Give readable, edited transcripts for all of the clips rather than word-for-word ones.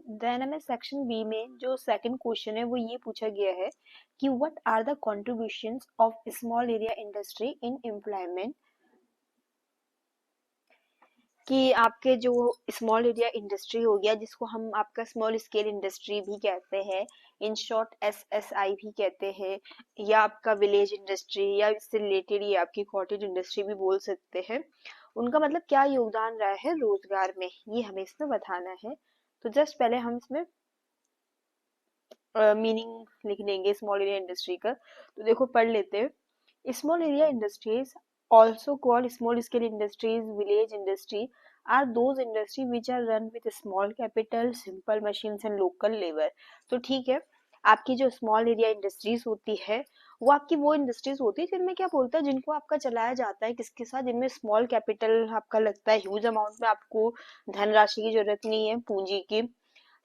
Then हमें section B में जो सेकंड क्वेश्चन है वो ये पूछा गया है कि what are the contributions of small area industry in employment, कि आपके जो स्मॉल एरिया इंडस्ट्री हो गया जिसको हम आपका स्मॉल स्केल इंडस्ट्री भी कहते हैं, इन शॉर्ट एसएसआई भी कहते हैं, या आपका विलेज इंडस्ट्री या इससे रिलेटेड ये आपकी कॉटेज इंडस्ट्री भी बोल सकते हैं, उनका मतलब क्या योगदान रहा है रोजगार में, ये हमें इसमें बताना है। तो जस्ट पहले हम इसमें मीनिंग लिख देंगे स्मॉल एरिया इंडस्ट्री का। तो देखो पढ़ लेते हैं। Small area industries also called small scale industries, village industry, are those industry which are run with small capital, simple machines and local labor। तो ठीक है, आपकी जो स्मॉल एरिया इंडस्ट्रीज होती है वो आपकी वो इंडस्ट्रीज होती है जिनमें क्या बोलता है, जिनको आपका चलाया जाता है किसके साथ, जिनमें स्मॉल कैपिटल आपका लगता है, ह्यूज अमाउंट में आपको धनराशि की जरूरत नहीं है, पूंजी की,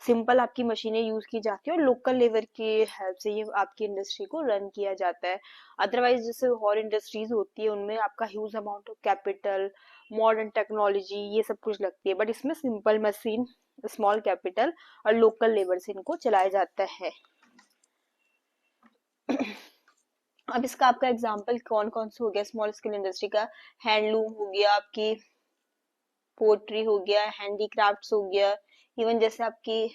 सिंपल आपकी मशीनें यूज की जाती है और लोकल लेबर की हेल्प से ये आपकी इंडस्ट्री को रन किया जाता है। अदरवाइज जैसे और इंडस्ट्रीज होती है उनमें आपका huge amount of capital, modern technology ये सब कुछ लगती है, बट इसमें सिंपल मशीन, स्मॉल कैपिटल और लोकल लेबर से इनको चलाया जाता है। अब इसका आपका एग्जाम्पल कौन कौन सा हो गया स्मॉल स्केल इंडस्ट्री का, हैंडलूम हो गया, आपकी पोट्री हो गया, हैंडीक्राफ्ट्स हो गया, इवन जैसे आपकी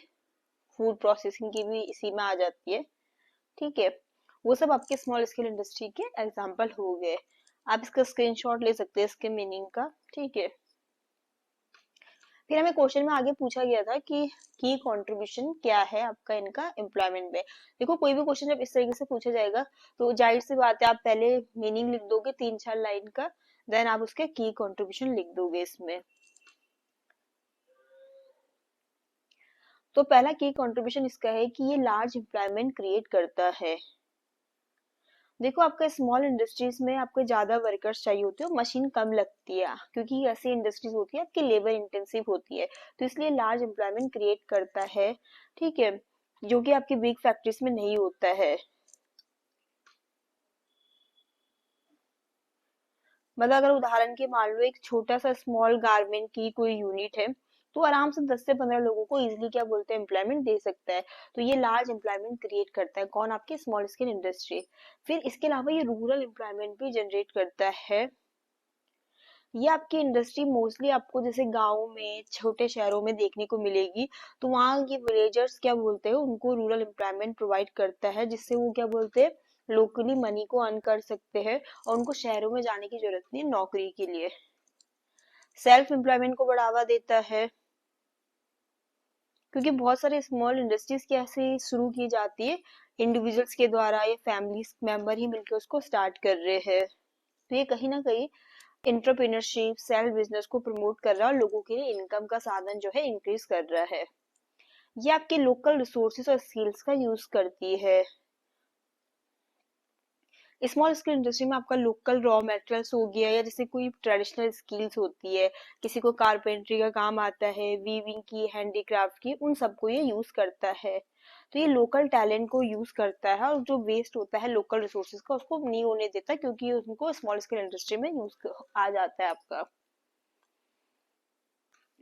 फूड प्रोसेसिंग की भी इसी में आ जाती है। ठीक है, वो सब आपके स्मॉल स्केल इंडस्ट्री के एग्जाम्पल हो गए। आप इसका स्क्रीनशॉट ले सकते हैं इसके मीनिंग का। ठीक है, फिर हमें क्वेश्चन में आगे पूछा गया था कि की कंट्रीब्यूशन क्या है आपका इनका एम्प्लॉयमेंट में। देखो कोई भी क्वेश्चन जब इस तरीके से पूछा जाएगा तो जाहिर सी बात है आप पहले मीनिंग लिख दोगे 3-4 लाइन का, देन आप उसके की कंट्रीब्यूशन लिख दोगे इसमें। तो पहला की कंट्रीब्यूशन इसका है कि ये लार्ज एम्प्लॉयमेंट क्रिएट करता है। देखो आपका स्मॉल इंडस्ट्रीज में आपको ज्यादा वर्कर्स चाहिए होते हैं, मशीन कम लगती है क्योंकि ऐसी इंडस्ट्रीज होती है आपकी लेबर इंटेंसिव होती है, तो इसलिए लार्ज एम्प्लॉयमेंट क्रिएट करता है। ठीक है, जो कि आपकी बिग फैक्ट्रीज में नहीं होता है। मतलब अगर उदाहरण के मान लो एक छोटा सा स्मॉल गारमेंट की कोई यूनिट है तो आराम से 10 से 15 लोगों को इजीली क्या बोलते हैं एम्प्लॉयमेंट दे सकता है। तो ये लार्ज एम्प्लॉयमेंट क्रिएट करता है कौन, आपके स्मॉल स्केल इंडस्ट्री। फिर इसके अलावा ये रूरल एम्प्लॉयमेंट भी जनरेट करता है। ये आपकी इंडस्ट्री मोस्टली आपको जैसे गाँव में छोटे शहरों में देखने को मिलेगी, तो वहाँ के विलेजर्स क्या बोलते हैं उनको रूरल एम्प्लॉयमेंट प्रोवाइड करता है, जिससे वो क्या बोलते हैं लोकली मनी को अर्न कर सकते हैं और उनको शहरों में जाने की जरूरत नहीं नौकरी के लिए। सेल्फ एम्प्लॉयमेंट को बढ़ावा देता है क्योंकि बहुत सारे स्मॉल इंडस्ट्रीज कैसे शुरू की जाती है, इंडिविजुअल्स के द्वारा या फैमिली मेंबर ही मिलकर उसको स्टार्ट कर रहे हैं। तो ये कहीं ना कहीं एंटरप्रेन्योरशिप सेल्फ बिजनेस को प्रमोट कर रहा है और लोगों के लिए इनकम का साधन जो है इंक्रीज कर रहा है। ये आपके लोकल रिसोर्सेज और स्किल्स का यूज करती है। स्मॉल स्केल इंडस्ट्री में आपका लोकल रॉ मटेरियल्स हो गया या जैसे कोई ट्रेडिशनल स्किल्स होती है, किसी को कारपेंट्री का काम आता है, वीविंग की, हैंडीक्राफ्ट की, उन सबको ये यूज करता है। तो ये लोकल टैलेंट को यूज करता है और जो वेस्ट होता है लोकल रिसोर्सेज का उसको नहीं होने देता क्योंकि उनको स्मॉल स्केल इंडस्ट्री में यूज आ जाता है आपका।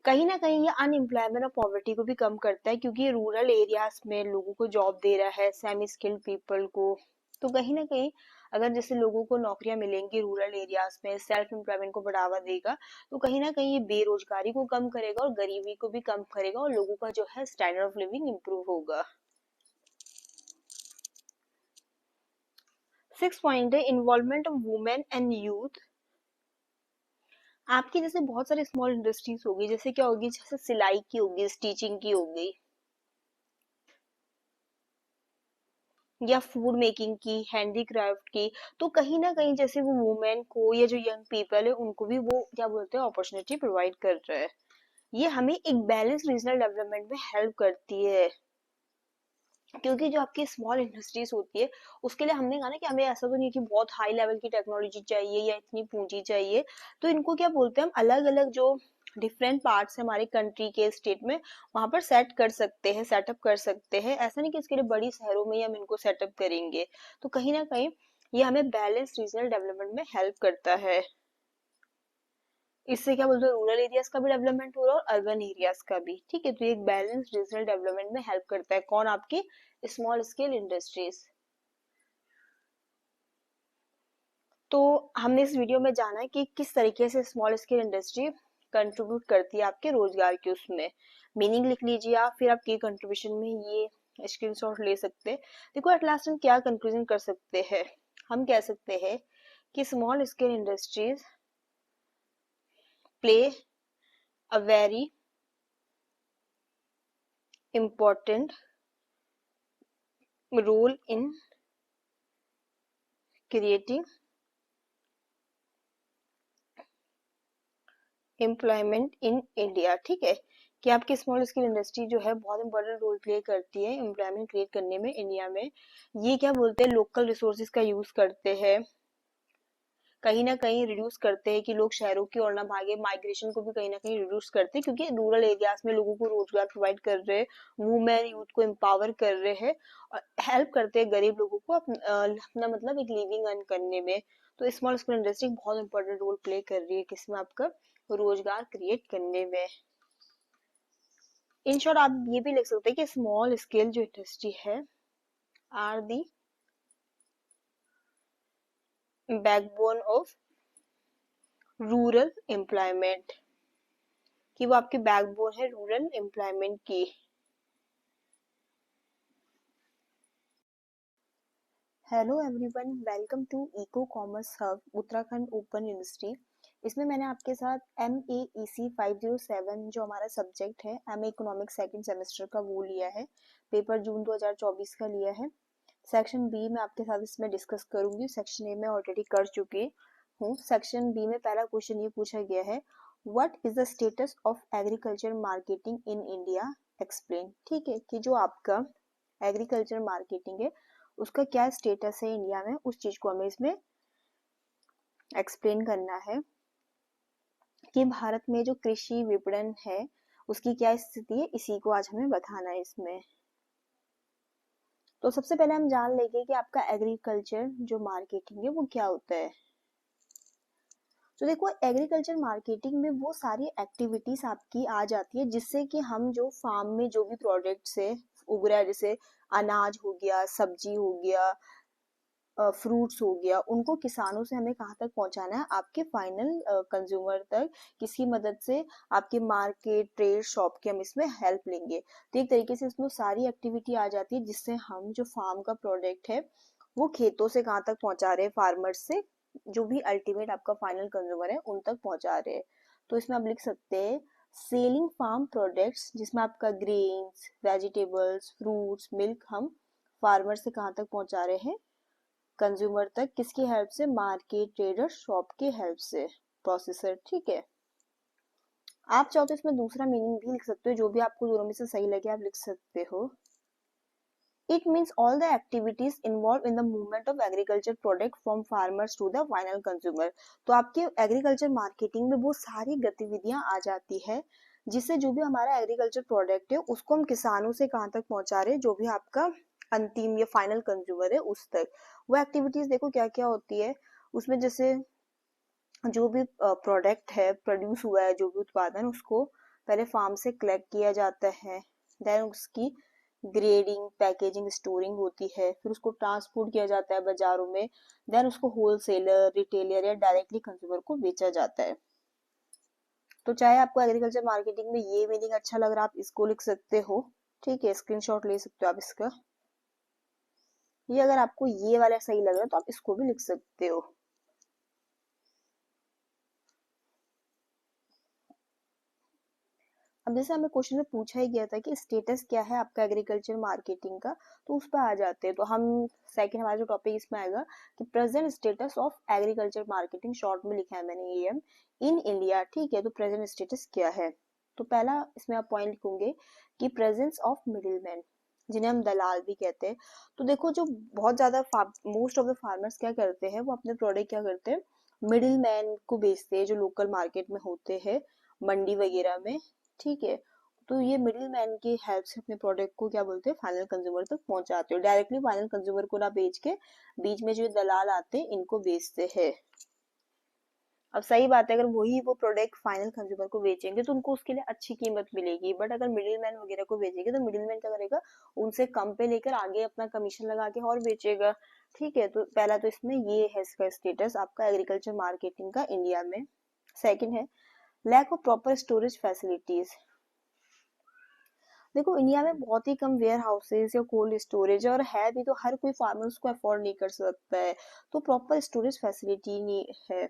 कहीं ना कहीं ये अनएम्प्लॉयमेंट और पॉवर्टी को भी कम करता है क्योंकि ये रूरल एरियाज में लोगों को जॉब दे रहा है, सेमी स्किल्ड पीपल को। तो कहीं ना कहीं अगर जैसे लोगों को नौकरियां मिलेंगी रूरल एरियाज में, सेल्फ एम्प्लॉयमेंट को बढ़ावा देगा, तो कहीं ना कहीं ये बेरोजगारी को कम करेगा और गरीबी को भी कम करेगा और लोगों का जो है स्टैंडर्ड ऑफ लिविंग इम्प्रूव होगा। 6 पॉइंट है involvement of women and youth. आपकी जैसे बहुत सारे स्मॉल इंडस्ट्रीज होगी, जैसे क्या होगी, जैसे सिलाई की होगी, स्टिचिंग की हो गई, या फूड मेकिंग की, हैंडीक्राफ्ट की। तो कहीं ना कहीं जैसे वो वुमेन को या जो यंग पीपल है उनको भी वो क्या बोलते हैं अपॉर्चुनिटी प्रोवाइड कर रहा है। ये हमें एक बैलेंस रीजनल डेवलपमेंट में हेल्प करती है क्योंकि जो आपकी स्मॉल इंडस्ट्रीज होती है उसके लिए हमने कहा ना कि हमें ऐसा तो नहीं कि बहुत हाई लेवल की टेक्नोलॉजी चाहिए या इतनी पूंजी चाहिए। तो इनको क्या बोलते हैं हम अलग अलग जो डिफरेंट पार्ट्स है हमारे कंट्री के स्टेट में वहां पर सेट कर सकते हैं, सेटअप कर सकते हैं। ऐसा नहीं कि इसके लिए बड़ी शहरों में ही हम इनको सेटअप करेंगे। तो कहीं ना कहीं ये हमें बैलेंस रीजनल डेवलपमेंट में हेल्प करता है। इससे क्या बोलते हैं, रूरल एरियाज का भी डेवलपमेंट हो रहा है और अर्बन एरियाज का भी, ठीक है। तो ये एक बैलेंस रीजनल डेवलपमेंट में हेल्प करता है, कौन, आपकी स्मॉल स्केल इंडस्ट्रीज। तो हमने इस वीडियो में जाना है कि किस तरीके से स्मॉल स्केल इंडस्ट्री कंट्रीब्यूट करती है आपके रोजगार के उसमें। मीनिंग लिख लीजिए आप, फिर आप की कंट्रीब्यूशन में ये स्क्रीनशॉट ले सकते हैं। देखो एट लास्ट हम क्या कंक्लूजन कर सकते हैं, हम कह सकते हैं कि small scale industries play a very important role in creating employment in India, ठीक है। कि आपकी स्मॉल स्केल इंडस्ट्री जो है बहुत इंपॉर्टेंट रोल प्ले करती है एम्प्लॉयमेंट क्रिएट करने में इंडिया में। ये क्या बोलते हैं, लोकल रिसोर्सेज का यूज करते हैं, कहीं ना कहीं रिड्यूस करते हैं कि लोग शहरों की ओर ना भागे, माइग्रेशन को भी कहीं ना कहीं रिड्यूस करते हैं, क्योंकि रूरल एरियाज में लोगों को रोजगार प्रोवाइड कर रहे हैं, वुमेन यूथ को एम्पावर कर रहे हैं और हेल्प करते हैं गरीब लोगों को अपना मतलब एक लिविंग अर्न करने में। तो स्मॉल स्केल इंडस्ट्री बहुत इंपॉर्टेंट रोल प्ले कर रही है किसमें, आपका रोजगार क्रिएट करने में। इन शॉर्ट आप ये भी लिख सकते हैं कि स्मॉल स्केल जो इंडस्ट्री है are the backbone of rural employment, कि वो आपकी बैकबोन है रूरल एम्प्लॉयमेंट की। Hello everyone, welcome to eco commerce hub Uttarakhand open university. इसमें मैंने आपके साथ MEEC 507 जो हमारा सब्जेक्ट है MA इकोनॉमिक्स सेकंड सेमेस्टर का वो लिया है, पेपर जून 2024 का लिया है। सेक्शन बी में आपके साथ इसमें डिस्कस करूंगी, सेक्शन ए में ऑलरेडी कर चुकी हूँ। सेक्शन बी में पहला क्वेश्चन ये पूछा गया है, what is the status of agriculture marketing in India, explain. ठीक है, कि जो आपका एग्रीकल्चर मार्केटिंग है उसका क्या स्टेटस है इंडिया में, उस चीज को हमें इसमें एक्सप्लेन करना है। कि भारत में जो कृषि विपणन है उसकी क्या स्थिति है, इसी को आज हमें बताना है इसमें। तो सबसे पहले हम जान लेंगे कि आपका एग्रीकल्चर जो मार्केटिंग है वो क्या होता है। तो देखो एग्रीकल्चर मार्केटिंग में वो सारी एक्टिविटीज आपकी आ जाती है जिससे कि हम जो फार्म में जो भी प्रोडक्ट्स है उग रहा है, जैसे अनाज हो गया, सब्जी हो गया, फ्रूट्स हो गया, उनको किसानों से हमें कहाँ तक पहुंचाना है, आपके फाइनल कंज्यूमर तक। किसकी मदद से, आपके मार्केट ट्रेड शॉप की हम इसमें हेल्प लेंगे। तो एक तरीके से इसमें सारी एक्टिविटी आ जाती है जिससे हम जो फार्म का प्रोडक्ट है वो खेतों से कहाँ तक पहुंचा रहे हैं, फार्मर्स से जो भी अल्टीमेट आपका फाइनल कंज्यूमर है उन तक पहुंचा रहे हैं। तो इसमें आप लिख सकते हैं सेलिंग फार्म प्रोडक्ट्स, जिसमें आपका ग्रेन्स, वेजिटेबल्स, फ्रूट्स, मिल्क हम फार्मर से कहाँ तक पहुंचा रहे हैं, कंज्यूमर तक। किसकी हेल्प से, मार्केट ट्रेडर शॉप की हेल्प से, प्रोसेसर, ठीक है। आप चाहो तो इसमें दूसरा मीनिंग भी लिख सकते हो, जो भी आपको दोनों में से सही लगे आप लिख सकते हो। It means all the activities involved in the movement of agriculture product from farmers to the final consumer। तो आपके एग्रीकल्चर मार्केटिंग में वो सारी गतिविधियां आ जाती है जिससे जो भी हमारा एग्रीकल्चर प्रोडक्ट है उसको हम किसानों से कहाँ तक पहुंचा रहे हैं, जो भी आपका अंतिम या फाइनल कंज्यूमर है उस तक। वो एक्टिविटीज देखो क्या क्या होती है उसमें, जैसे जो भी प्रोडक्ट है प्रोड्यूस हुआ है, जो भी उत्पादन, उसको पहले फार्म से कलेक्ट किया जाता है, देन उसकी ग्रेडिंग, पैकेजिंग, स्टोरिंग होती है, फिर उसको ट्रांसपोर्ट किया जाता है बाजारों में, देन उसको होलसेलर, रिटेलर या डायरेक्टली कंज्यूमर को बेचा जाता है। तो चाहे आपको एग्रीकल्चर मार्केटिंग में ये मीनिंग अच्छा लग रहा है आप इसको लिख सकते हो, ठीक है, स्क्रीनशॉट ले सकते हो आप इसका। ये अगर आपको ये वाला सही लग रहा है तो आप इसको भी लिख सकते हो। अब जैसे हमें क्वेश्चन में पूछा ही गया था कि स्टेटस क्या है आपका एग्रीकल्चर मार्केटिंग का, तो उस पर आ जाते हैं। तो हम सेकंड हमारा जो टॉपिक इसमें आएगा कि present status of agriculture marketing, short में लिखा है मैंने EM इन इंडिया, ठीक है। तो प्रेजेंट स्टेटस क्या है, तो पहला इसमें आप पॉइंट लिखोगे कि प्रेजेंस ऑफ मिडिल मैन, जिन्हें हम दलाल भी कहते हैं। तो देखो जो बहुत ज्यादा मोस्ट ऑफ द फार्मर्स क्या करते हैं, वो अपने प्रोडक्ट क्या करते हैं, मिडिल मैन को बेचते हैं जो लोकल मार्केट में होते हैं, मंडी वगैरह में, ठीक है। तो ये मिडिल मैन की हेल्प से अपने प्रोडक्ट को क्या बोलते हैं, फाइनल कंज्यूमर तक पहुंचाते हो। डायरेक्टली फाइनल कंज्यूमर को ना बेच के बीच में जो दलाल आते हैं इनको बेचते हैं। अब सही बात है, अगर वही वो प्रोडक्ट फाइनल कंज्यूमर को बेचेंगे तो उनको उसके लिए अच्छी कीमत मिलेगी, बट अगर मिडिल मैन वगैरह को बेचेंगे तो मिडिल मैन क्या करेगा, उनसे कम पे लेकर आगे अपना कमीशन लगा के और बेचेगा। ठीक है, तो पहला तो इसमें ये है इसका स्टेटस आपका एग्रीकल्चर मार्केटिंग का इंडिया में। सेकंड है lack of proper storage facilities. देखो इंडिया में बहुत ही कम वेयर हाउसेज या कोल्ड स्टोरेज, और है भी तो हर कोई फार्मर उसको अफोर्ड नहीं कर सकता है, तो प्रॉपर स्टोरेज फैसिलिटी नहीं है।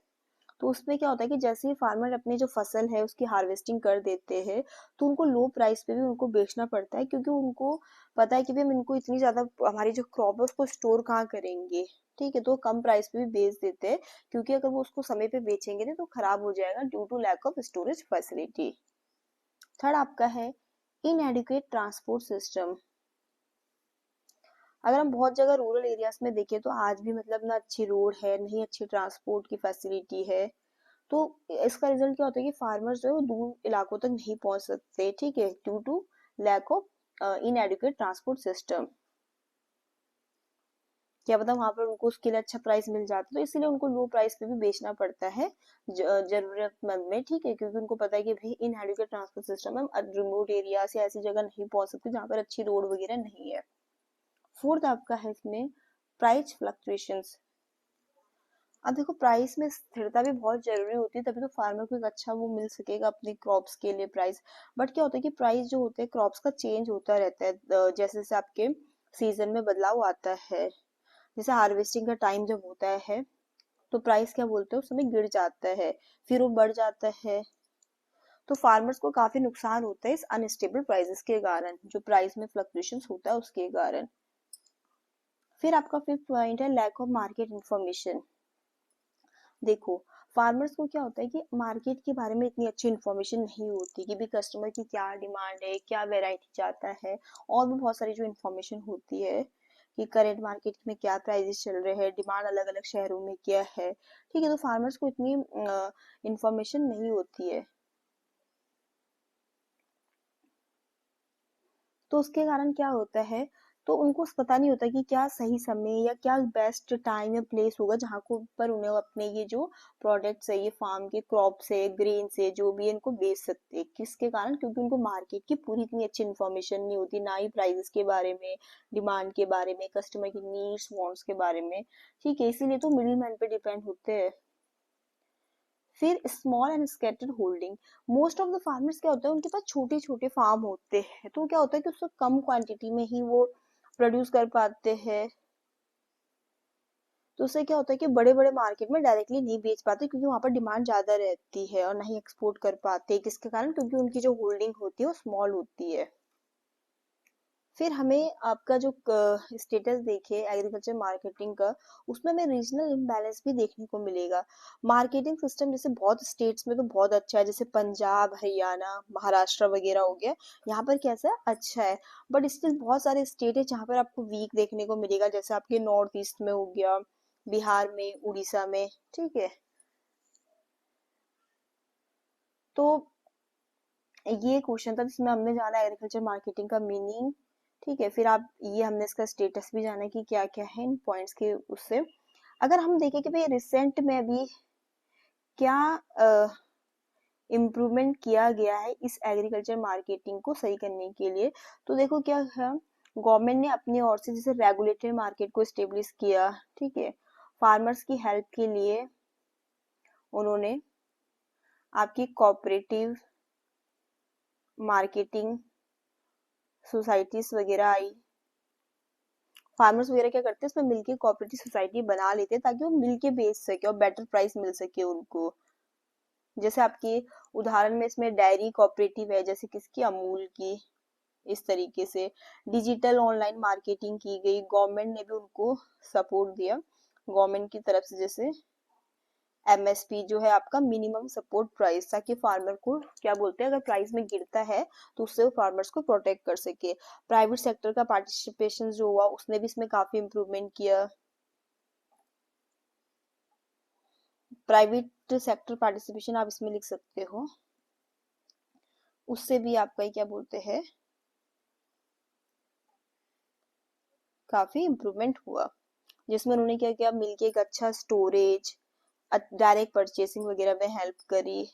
तो उसमें क्या होता है कि जैसे ही फार्मर अपनी जो फसल है उसकी हार्वेस्टिंग कर देते हैं, तो उनको लो प्राइस पे भी उनको बेचना पड़ता है, क्योंकि उनको पता है कि भाई हम इनको इतनी ज्यादा हमारी जो क्रॉप है उसको स्टोर कहाँ करेंगे। ठीक है, तो कम प्राइस पे भी बेच देते हैं, क्योंकि अगर वो उसको समय पे बेचेंगे ना तो खराब हो जाएगा due to lack of storage facility. Third आपका है इनएडिक्वेट ट्रांसपोर्ट सिस्टम। अगर हम बहुत जगह रूरल एरियाज में देखें तो आज भी मतलब ना अच्छी रोड है, नहीं अच्छी ट्रांसपोर्ट की फैसिलिटी है। तो इसका रिजल्ट क्या होता है कि फार्मर्स जो है वो दूर इलाकों तक नहीं पहुंच सकते, ठीक है, due to lack of inadequate transport system. क्या पता वहां पर उनको उसके लिए अच्छा प्राइस मिल जाता है, तो इसीलिए उनको लो प्राइस पे भी बेचना पड़ता है जरूरतमंद में। ठीक है, क्योंकि उनको पता है कि भाई इनएडिक्वेट ट्रांसपोर्ट सिस्टम है, रिमोट एरिया से ऐसी जगह नहीं पहुंच सकते जहाँ पर अच्छी रोड वगैरह नहीं है। फोर्थ आपका है इसमें प्राइस फ्लक्चुएशंस। अब देखो प्राइस में स्थिरता भी बहुत जरूरी होती है, तभी तो फार्मर को एक अच्छा वो मिल सकेगा अपने क्रॉप्स के लिए प्राइस। बट क्या होता है कि प्राइस जो होते हैं क्रॉप्स का चेंज होता रहता है, जैसे जैसे आपके सीजन में बदलाव आता है। जैसे हार्वेस्टिंग का टाइम जब होता है तो प्राइस क्या बोलते हैं उस समय गिर जाता है, फिर वो बढ़ जाता है। तो फार्मर्स को काफी नुकसान होता है इस अनस्टेबल प्राइसेस के कारण, जो प्राइस में फ्लक्चुएशंस होता है उसके कारण। फिर आपका फिफ्थ पॉइंट है लैक ऑफ मार्केट इंफॉर्मेशन। देखो फार्मर्स को क्या होता है कि मार्केट के बारे में इतनी अच्छी इन्फॉर्मेशन नहीं होती कि भी कस्टमर की क्या डिमांड है, क्या वेराइटी चाहता है, और भी बहुत सारी जो इन्फॉर्मेशन होती है कि करेंट मार्केट में क्या प्राइसेस चल रहे हैं, डिमांड अलग अलग शहरों में क्या है। ठीक है, तो फार्मर्स को इतनी इन्फॉर्मेशन नहीं होती है, तो उसके कारण क्या होता है, तो उनको पता नहीं होता कि क्या सही समय या क्या बेस्ट टाइम या प्लेस होगा जहाँ को पर उन्हें अपने ये जो प्रोडक्ट्स है, ये फार्म के क्रॉप से ग्रेन से जो भी है इनको बेच सकते हैं। किसके कारण, क्योंकि उनको मार्केट की पूरी इतनी अच्छी इन्फॉर्मेशन नहीं होती, ना ही प्राइसेस के बारे में, डिमांड के बारे में, कस्टमर की नीड्स वांट्स के बारे में। ठीक है, इसीलिए तो मिडिल मैन पे डिपेंड होते हैं। फिर small and scattered holding. Most of the farmers क्या होता है उनके पास छोटे छोटे फार्म होते हैं, तो क्या होता है कि उसको कम क्वांटिटी में ही वो प्रोड्यूस कर पाते हैं। तो उससे क्या होता है कि बड़े बड़े मार्केट में डायरेक्टली नहीं बेच पाते, क्योंकि वहां पर डिमांड ज्यादा रहती है, और नहीं एक्सपोर्ट कर पाते, किसके कारण, क्योंकि उनकी जो होल्डिंग होती है वो स्मॉल होती है। फिर हमें आपका जो स्टेटस देखे एग्रीकल्चर मार्केटिंग का, उसमें हमें रीजनल इम्बैलेंस भी देखने को मिलेगा। मार्केटिंग सिस्टम जैसे बहुत स्टेट्स में तो बहुत अच्छा है, जैसे पंजाब, हरियाणा, महाराष्ट्र वगैरह हो गया, यहाँ पर कैसा है, अच्छा है। बट स्टिल बहुत सारे स्टेट है जहाँ पर आपको वीक देखने को मिलेगा, जैसे आपके नॉर्थ ईस्ट में हो गया, बिहार में, उड़ीसा में। ठीक है, तो ये क्वेश्चन था जिसमें हमने जाना एग्रीकल्चर मार्केटिंग का मीनिंग। ठीक है, फिर आप ये हमने इसका स्टेटस भी जाना कि क्या क्या है इन पॉइंट्स के उससे। अगर हम देखें कि भाई रिसेंट में अभी क्या इम्प्रूवमेंट किया गया है इस एग्रीकल्चर मार्केटिंग को सही करने के लिए, तो देखो क्या है, गवर्नमेंट ने अपनी ओर से जैसे रेगुलेटरी मार्केट को स्टेब्लिश किया। ठीक है, फार्मर्स की हेल्प के लिए उन्होंने आपकी कोऑपरेटिव मार्केटिंग सोसाइटीज वगैरह आई। फार्मर्स वगैरह क्या करते हैं इसमें मिलके कोऑपरेटिव सोसाइटी बना लेते हैं, ताकि वो मिलके बेच सके और बेटर प्राइस मिल सके उनको। जैसे आपकी उदाहरण में इसमें डेयरी कोऑपरेटिव है, जैसे किसकी, अमूल की। इस तरीके से डिजिटल ऑनलाइन मार्केटिंग की गई, गवर्नमेंट ने भी उनको सपोर्ट दिया गवर्नमेंट की तरफ से, जैसे एमएसपी जो है आपका मिनिमम सपोर्ट प्राइस, ताकि फार्मर को क्या बोलते हैं अगर प्राइस में गिरता है तो उससे वो फार्मर्स को प्रोटेक्ट कर सके। प्राइवेट सेक्टर का पार्टिसिपेशन जो हुआ उसने भी इसमें काफी इम्प्रूवमेंट किया। प्राइवेट सेक्टर पार्टिसिपेशन आप इसमें लिख सकते हो, उससे भी आपका ही क्या बोलते हैं काफी इम्प्रूवमेंट हुआ, जिसमें उन्होंने क्या किया, मिलके एक अच्छा स्टोरेज, डायरेक्ट परचेसिंग वगैरह में हेल्प करी।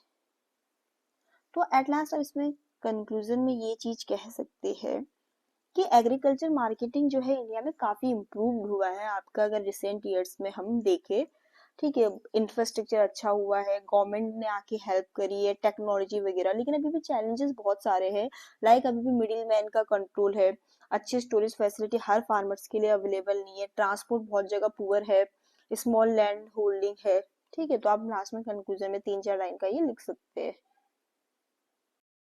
तो एट लास्ट हम इसमें कंक्लूजन में ये चीज कह सकते हैं कि एग्रीकल्चर मार्केटिंग जो है इंडिया में काफी इम्प्रूव हुआ है आपका, अगर रिसेंट ईयर्स में हम देखें। ठीक है, इंफ्रास्ट्रक्चर अच्छा हुआ है, गवर्नमेंट ने आके हेल्प करी है, टेक्नोलॉजी वगैरह, लेकिन अभी भी चैलेंजेस बहुत सारे हैं। लाइक अभी भी मिडिल मैन का कंट्रोल है, अच्छी स्टोरेज फैसिलिटी हर फार्मर्स के लिए अवेलेबल नहीं है, ट्रांसपोर्ट बहुत जगह पुअर है, स्मॉल लैंड होल्डिंग है। ठीक है, तो आप लास्ट में कंक्लूजन में 3-4 लाइन का ये लिख सकते हैं।